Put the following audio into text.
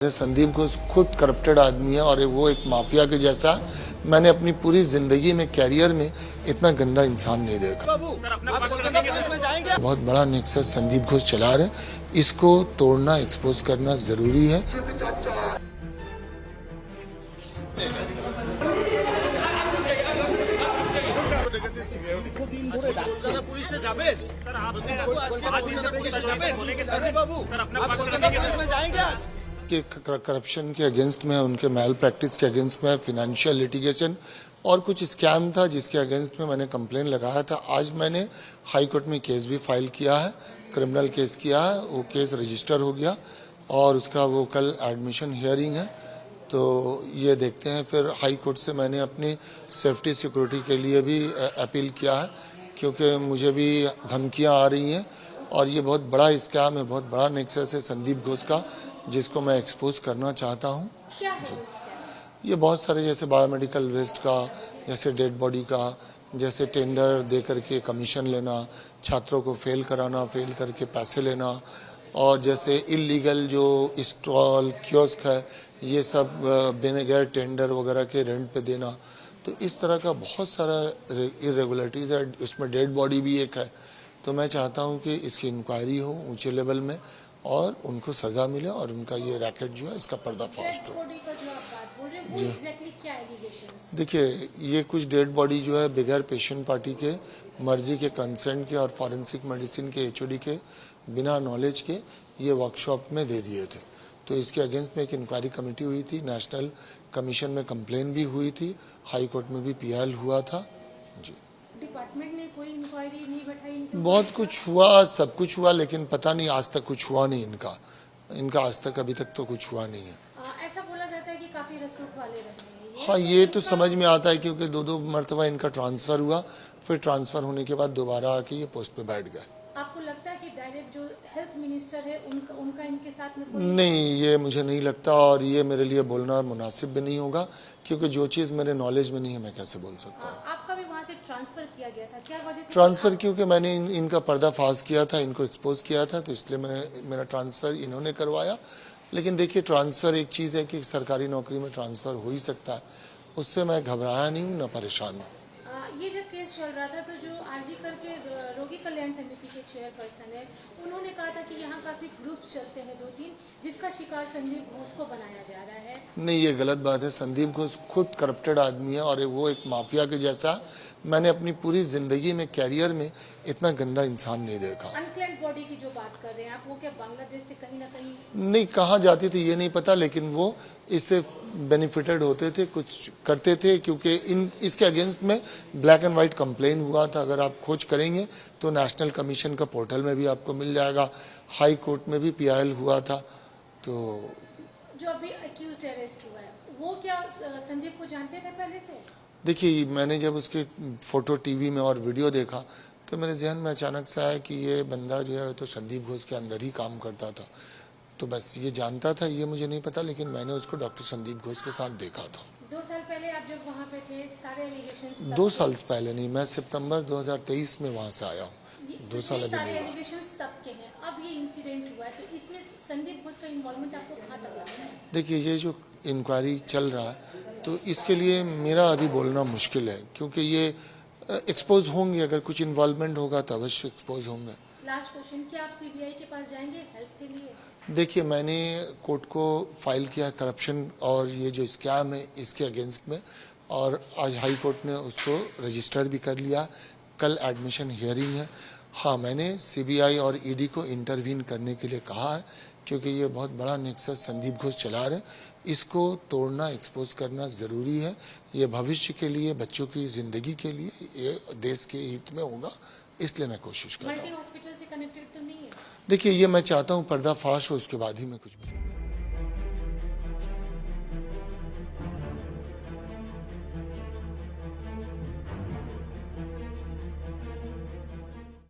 संदीप घोष खुद करप्टेड आदमी है और वो एक माफिया के जैसा है। मैंने अपनी पूरी जिंदगी में कैरियर में इतना गंदा इंसान नहीं देखा। बहुत बड़ा नेक्सस संदीप घोष चला रहे, इसको तोड़ना, एक्सपोज करना जरूरी है। कि करप्शन के अगेंस्ट में, उनके मैल प्रैक्टिस के अगेंस्ट में, फाइनेंशियल लिटिगेशन और कुछ स्कैम था जिसके अगेंस्ट में मैंने कंप्लेन लगाया था। आज मैंने हाई कोर्ट में केस भी फाइल किया है, क्रिमिनल केस किया है, वो केस रजिस्टर हो गया और उसका वो कल एडमिशन हियरिंग है। तो ये देखते हैं। फिर हाई कोर्ट से मैंने अपनी सेफ्टी सिक्योरिटी के लिए भी अपील किया है, क्योंकि मुझे भी धमकियां आ रही हैं और ये बहुत बड़ा स्कैम है, बहुत बड़ा नेक्सस है संदीप घोष का, जिसको मैं एक्सपोज करना चाहता हूँ। क्या है ये बहुत सारे, जैसे बायोमेडिकल वेस्ट का, जैसे डेड बॉडी का, जैसे टेंडर दे करके कमीशन लेना, छात्रों को फेल कराना, फेल करके पैसे लेना, और जैसे इलीगल जो स्टॉल कियोस्क है ये सब बिना टेंडर वगैरह के रेंट पे देना। तो इस तरह का बहुत सारा इरेगुलरिटीज़ है, उसमें डेड बॉडी भी एक है। तो मैं चाहता हूँ कि इसकी इंक्वायरी हो ऊंचे लेवल में और उनको सजा मिले और उनका ये रैकेट जो है इसका पर्दाफाश हो। देखिए, ये कुछ डेड बॉडी जो है बगैर पेशेंट पार्टी के, मर्जी के, कंसेंट के और फॉरेंसिक मेडिसिन के, एचओडी के, बिना नॉलेज के ये वर्कशॉप में दे दिए थे। तो इसके अगेंस्ट में एक इंक्वायरी कमेटी हुई थी, नेशनल कमीशन में कंप्लेन भी हुई थी, हाई कोर्ट में भी पीएल हुआ था। जी, डिपार्टमेंट ने कोई इंक्वायरी नहीं बैठाई? बहुत कुछ हुआ, सब कुछ हुआ, लेकिन पता नहीं आज तक कुछ हुआ नहीं इनका आज तक अभी तक तो कुछ हुआ नहीं है। ऐसा बोला जाता है कि काफी रसूख वाले रहे हैं। हाँ, ये तो समझ में आता है, क्योंकि दो मरतबा इनका ट्रांसफर हुआ, फिर ट्रांसफर होने के बाद दोबारा आके ये पोस्ट पे बैठ गए। आपको लगता है कि डायरेक्ट जो हेल्थ मिनिस्टर है उनका इनके साथ में कोई? नहीं, ये मुझे नहीं लगता और ये मेरे लिए बोलना मुनासिब भी नहीं होगा, क्योंकि जो चीज़ मेरे नॉलेज में नहीं है मैं कैसे बोल सकता हूँ। आपका भी वहाँ से ट्रांसफर किया गया था, क्या वजह थी? ट्रांसफर क्योंकि मैंने इनका पर्दाफाश किया था, इनको एक्सपोज किया था, तो इसलिए मेरा ट्रांसफर इन्होंने करवाया। लेकिन देखिए, ट्रांसफर एक चीज़ है कि सरकारी नौकरी में ट्रांसफर हो ही सकता है, उससे मैं घबराया नहीं हूँ, न परेशान हूँ। ये जब केस चल रहा था तो जो आरजी करके रोगी कल्याण समिति के चेयरपर्सन है, उन्होंने कहा था कि यहाँ काफी ग्रुप्स चलते हैं 2-3, जिसका शिकार संदीप घोष को बनाया जा रहा है। नहीं, ये गलत बात है। संदीप घोष खुद करप्टेड आदमी है और वो एक माफिया के जैसा है। मैंने अपनी पूरी जिंदगी में, कैरियर में इतना गंदा इंसान नहीं देखा। अनक्लेम्ड बॉडी की जो बात कर रहे हैं आप, वो क्या बांग्लादेश से कहीं ना कहीं? नहीं, कहाँ जाती थी ये नहीं पता, लेकिन वो इससे बेनिफिटेड होते थे, कुछ करते थे, क्योंकि इसके अगेंस्ट में ब्लैक एंड वाइट कंप्लेन हुआ था। अगर आप खोज करेंगे तो नेशनल कमीशन का पोर्टल में भी आपको मिल जाएगा, हाई कोर्ट में भी पीआईएल हुआ था। तो जो अभी अक्यूज्ड अरेस्ट हुआ है, वो क्या संदीप को जानते थे पहले से? देखिए, मैंने जब उसके फोटो टीवी में और वीडियो देखा तो मेरे जहन में अचानक से आया कि ये बंदा जो है तो संदीप घोष के अंदर ही काम करता था। तो बस ये जानता था, ये मुझे नहीं पता, लेकिन मैंने उसको डॉक्टर संदीप घोष के साथ देखा था। 2 साल पहले आप जब वहाँ पे थे, सारे एलिगेशंस? 2 साल पहले नहीं, मैं सितंबर 2023 में वहाँ से आया हूँ। 2 साल अभी नहीं हुआ। एलिगेशंस तब के हैं, अब ये इंसिडेंट हुआ है, तो इसमें संदीप घोष का इन्वॉल्वमेंट आपको कहाँ तक लगता है? देखिए, ये जो इंक्वायरी चल रहा है तो इसके लिए मेरा अभी बोलना मुश्किल है, क्योंकि ये एक्सपोज होंगे, अगर कुछ इन्वॉल्वमेंट होगा तो अवश्य एक्सपोज होंगे। लास्ट क्वेश्चन, क्या आप सीबीआई के पास जाएंगे हेल्प के लिए? देखिए, मैंने कोर्ट को फाइल किया करप्शन और ये जो स्कैम है इसके अगेंस्ट में, और आज हाई कोर्ट ने उसको रजिस्टर भी कर लिया। कल एडमिशन हियरिंग है। हाँ, मैंने सीबीआई और ईडी को इंटरवीन करने के लिए कहा है, क्योंकि ये बहुत बड़ा नेक्सस संदीप घोष चला रहे, इसको तोड़ना, एक्सपोज करना ज़रूरी है। ये भविष्य के लिए, बच्चों की ज़िंदगी के लिए, ये देश के हित में होगा, इसलिए मैं कोशिश कर रहा हूँ। मल्टी हॉस्पिटल से कनेक्टेड तो नहीं है? देखिए, ये मैं चाहता हूँ पर्दाफाश हो, उसके बाद ही मैं कुछ